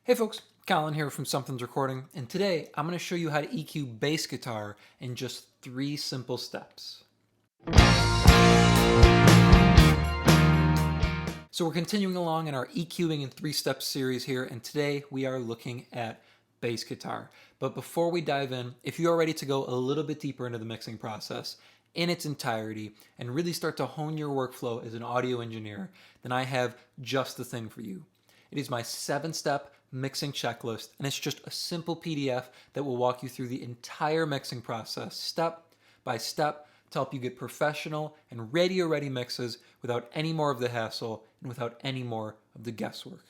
Hey folks, Colin here from Sumthins Recording, and today I'm going to show you how to EQ bass guitar in just 3 simple steps. So we're continuing along in our EQing in 3 steps series here, and today we are looking at bass guitar. But before we dive in, if you are ready to go a little bit deeper into the mixing process in its entirety and really start to hone your workflow as an audio engineer, then I have just the thing for you. It is my 7-step mixing checklist, and it's just a simple PDF that will walk you through the entire mixing process, step by step, to help you get professional and radio-ready mixes without any more of the hassle and without any more of the guesswork.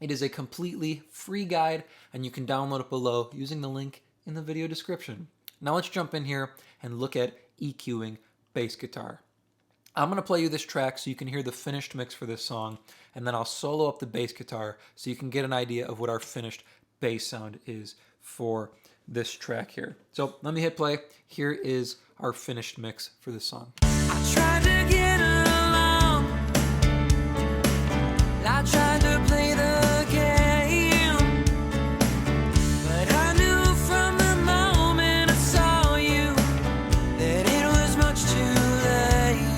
It is a completely free guide, and you can download it below using the link in the video description. Now let's jump in here and look at EQing bass guitar. I'm going to play you this track so you can hear the finished mix for this song, and then I'll solo up the bass guitar so you can get an idea of what our finished bass sound is for this track here. So let me hit play. Here is our finished mix for this song. I tried to get along. I tried to play the game, but I knew from the moment I saw you that it was much too late.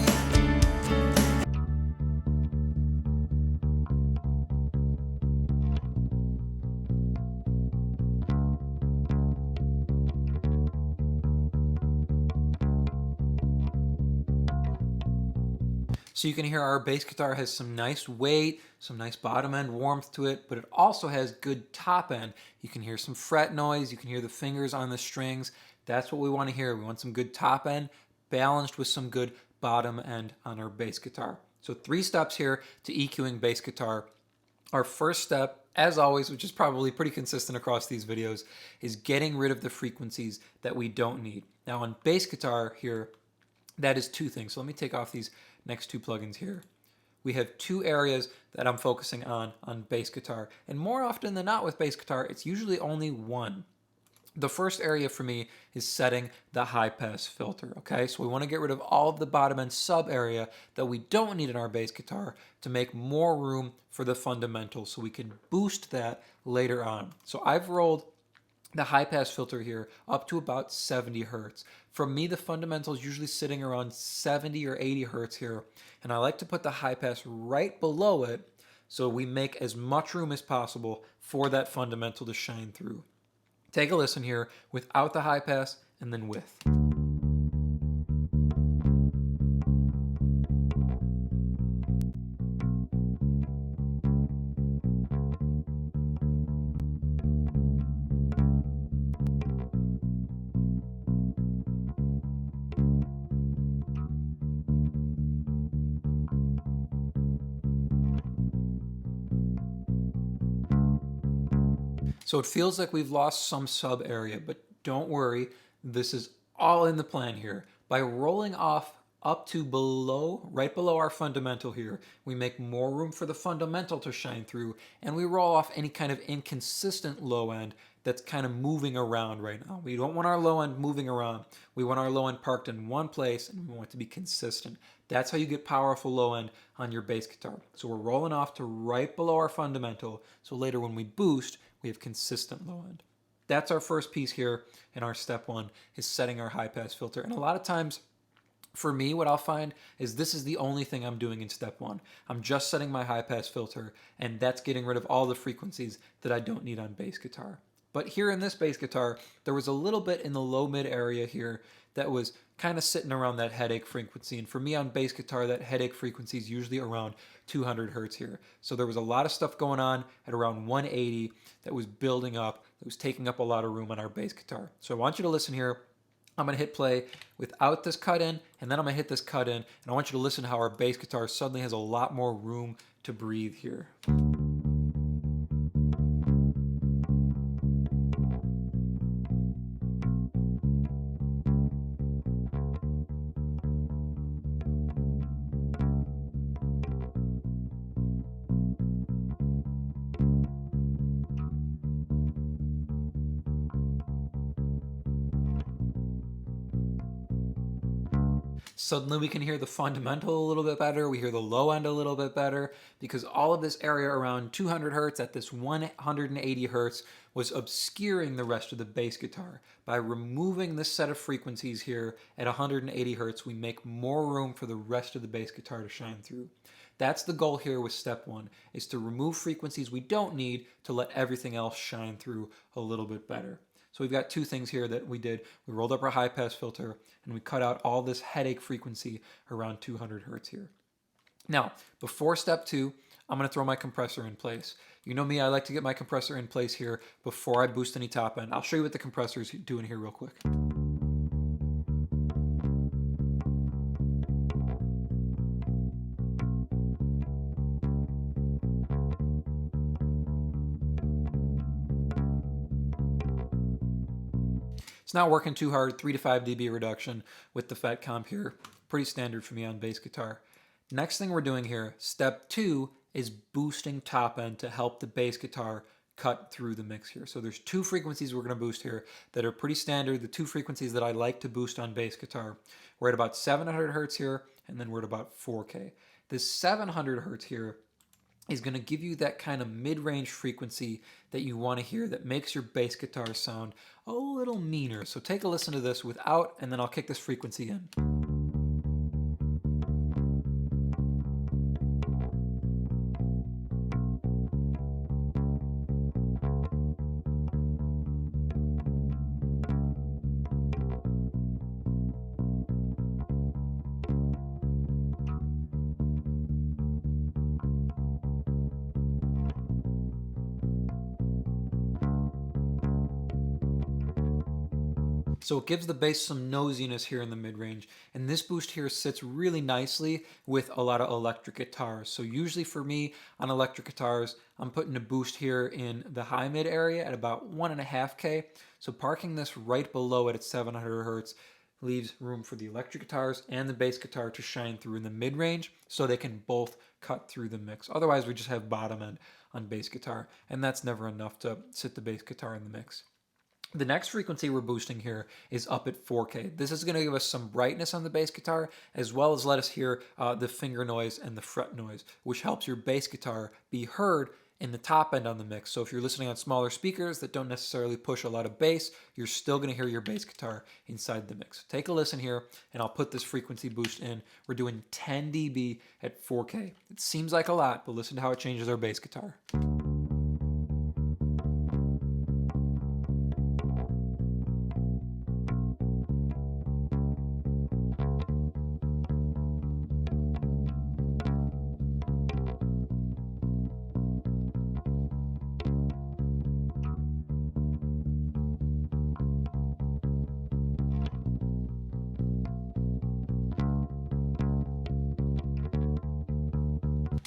So you can hear our bass guitar has some nice weight, some nice bottom end warmth to it, but it also has good top end. You can hear some fret noise, you can hear the fingers on the strings. That's what we want to hear. We want some good top end balanced with some good bottom end on our bass guitar. So 3 steps here to EQing bass guitar. Our first step, as always, which is probably pretty consistent across these videos, is getting rid of the frequencies that we don't need. Now on bass guitar here, that is 2 things. So let me take off these next 2 plugins here. We have 2 areas that I'm focusing on bass guitar. And more often than not with bass guitar, it's usually only 1. The first area for me is setting the high pass filter, okay? So we want to get rid of all of the bottom end sub area that we don't need in our bass guitar to make more room for the fundamental so we can boost that later on. So I've rolled the high pass filter here up to about 70 hertz. For me, the fundamental is usually sitting around 70 or 80 hertz here, and I like to put the high pass right below it so we make as much room as possible for that fundamental to shine through. Take a listen here without the high pass and then with. So it feels like we've lost some sub area, but don't worry, this is all in the plan here. By rolling off up to below, right below our fundamental here, we make more room for the fundamental to shine through, and we roll off any kind of inconsistent low end that's kind of moving around right now. We don't want our low end moving around. We want our low end parked in one place, and we want it to be consistent. That's how you get powerful low end on your bass guitar. So we're rolling off to right below our fundamental, so later when we boost, we have consistent low end. That's our first piece here in our step 1, is setting our high pass filter. And a lot of times, for me, what I'll find is this is the only thing I'm doing in step 1. I'm just setting my high pass filter, and that's getting rid of all the frequencies that I don't need on bass guitar. But here in this bass guitar, there was a little bit in the low mid area here that was kind of sitting around that headache frequency. And for me on bass guitar, that headache frequency is usually around 200 hertz here. So there was a lot of stuff going on at around 180 that was building up, that was taking up a lot of room on our bass guitar. So I want you to listen here. I'm going to hit play without this cut in, and then I'm going to hit this cut in, and I want you to listen how our bass guitar suddenly has a lot more room to breathe here. Suddenly we can hear the fundamental a little bit better. We hear the low end a little bit better because all of this area around 200 hertz at this 180 hertz was obscuring the rest of the bass guitar. By removing this set of frequencies here at 180 hertz, we make more room for the rest of the bass guitar to shine through. That's the goal here with step one, is to remove frequencies we don't need to let everything else shine through a little bit better. So we've got two things here that we did. We rolled up our high pass filter and we cut out all this headache frequency around 200 hertz here. Now, before step two, I'm going to throw my compressor in place. You know me, I like to get my compressor in place here before I boost any top end. I'll show you what the compressor is doing here real quick. It's not working too hard, 3 to 5 dB reduction with the FET comp here. Pretty standard for me on bass guitar. Next thing we're doing here, step two, is boosting top end to help the bass guitar cut through the mix here. So there's two frequencies we're going to boost here that are pretty standard, the two frequencies that I like to boost on bass guitar. We're at about 700 hertz here, and then we're at about 4K. This 700 hertz here is going to give you that kind of mid-range frequency that you want to hear that makes your bass guitar sound a little meaner. So take a listen to this without, and then I'll kick this frequency in. So it gives the bass some nosiness here in the mid-range. And this boost here sits really nicely with a lot of electric guitars. So usually for me on electric guitars, I'm putting a boost here in the high mid area at about 1.5K. So parking this right below it at 700 hertz leaves room for the electric guitars and the bass guitar to shine through in the mid-range so they can both cut through the mix. Otherwise we just have bottom end on bass guitar, and that's never enough to sit the bass guitar in the mix. The next frequency we're boosting here is up at 4K. This is going to give us some brightness on the bass guitar, as well as let us hear the finger noise and the fret noise, which helps your bass guitar be heard in the top end on the mix. So if you're listening on smaller speakers that don't necessarily push a lot of bass, you're still going to hear your bass guitar inside the mix. Take a listen here, and I'll put this frequency boost in. We're doing 10 dB at 4K. It seems like a lot, but listen to how it changes our bass guitar.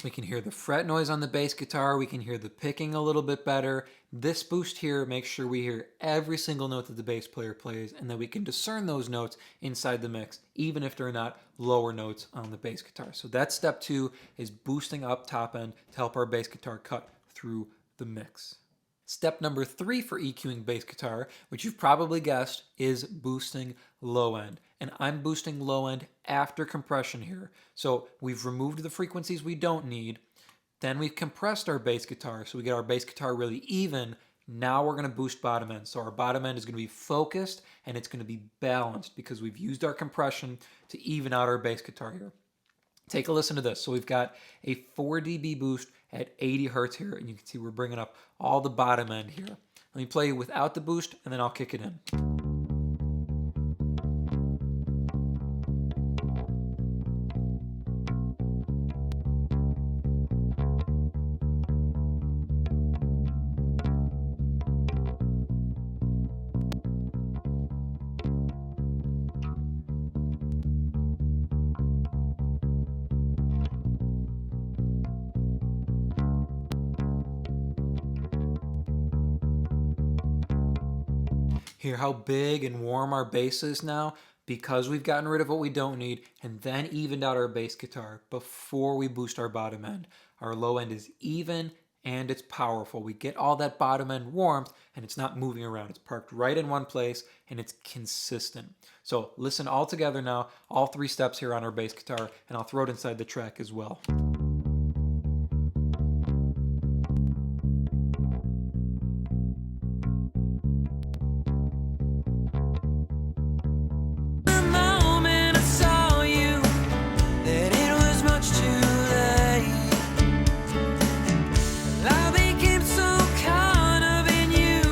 We can hear the fret noise on the bass guitar. We can hear the picking a little bit better. This boost here makes sure we hear every single note that the bass player plays, and that we can discern those notes inside the mix, even if they're not lower notes on the bass guitar. So that's step two, is boosting up top end to help our bass guitar cut through the mix. Step number three for EQing bass guitar, which you've probably guessed, is boosting low end. And I'm boosting low end after compression here. So we've removed the frequencies we don't need. Then we've compressed our bass guitar so we get our bass guitar really even. Now we're going to boost bottom end. So our bottom end is going to be focused and it's going to be balanced because we've used our compression to even out our bass guitar here. Take a listen to this. So we've got a 4 dB boost at 80 hertz here, and you can see we're bringing up all the bottom end here. Let me play without the boost, and then I'll kick it in. Hear how big and warm our bass is now because we've gotten rid of what we don't need and then evened out our bass guitar before we boost our bottom end. Our low end is even and it's powerful. We get all that bottom end warmth and it's not moving around. It's parked right in one place and it's consistent. So listen all together now, all 3 steps here on our bass guitar, and I'll throw it inside the track as well. The moment I saw you, that it was much too late. I became so caught up in you.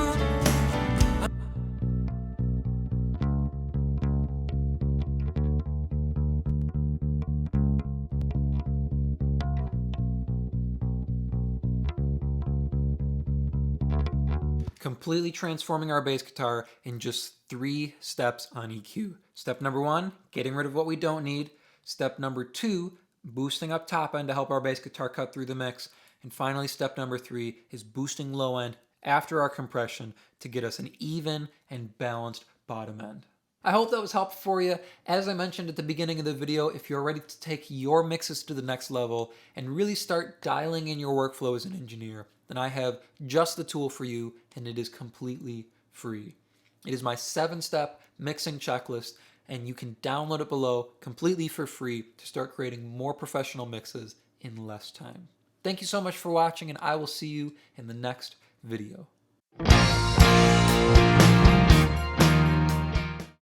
Completely transforming our bass guitar in just 3 steps on EQ. Step number 1, getting rid of what we don't need. Step number 2, boosting up top end to help our bass guitar cut through the mix. And finally, step number 3 is boosting low end after our compression to get us an even and balanced bottom end. I hope that was helpful for you. As I mentioned at the beginning of the video, if you're ready to take your mixes to the next level and really start dialing in your workflow as an engineer, then I have just the tool for you, and it is completely free. It is my 7-step mixing checklist, and you can download it below completely for free to start creating more professional mixes in less time. Thank you so much for watching, and I will see you in the next video.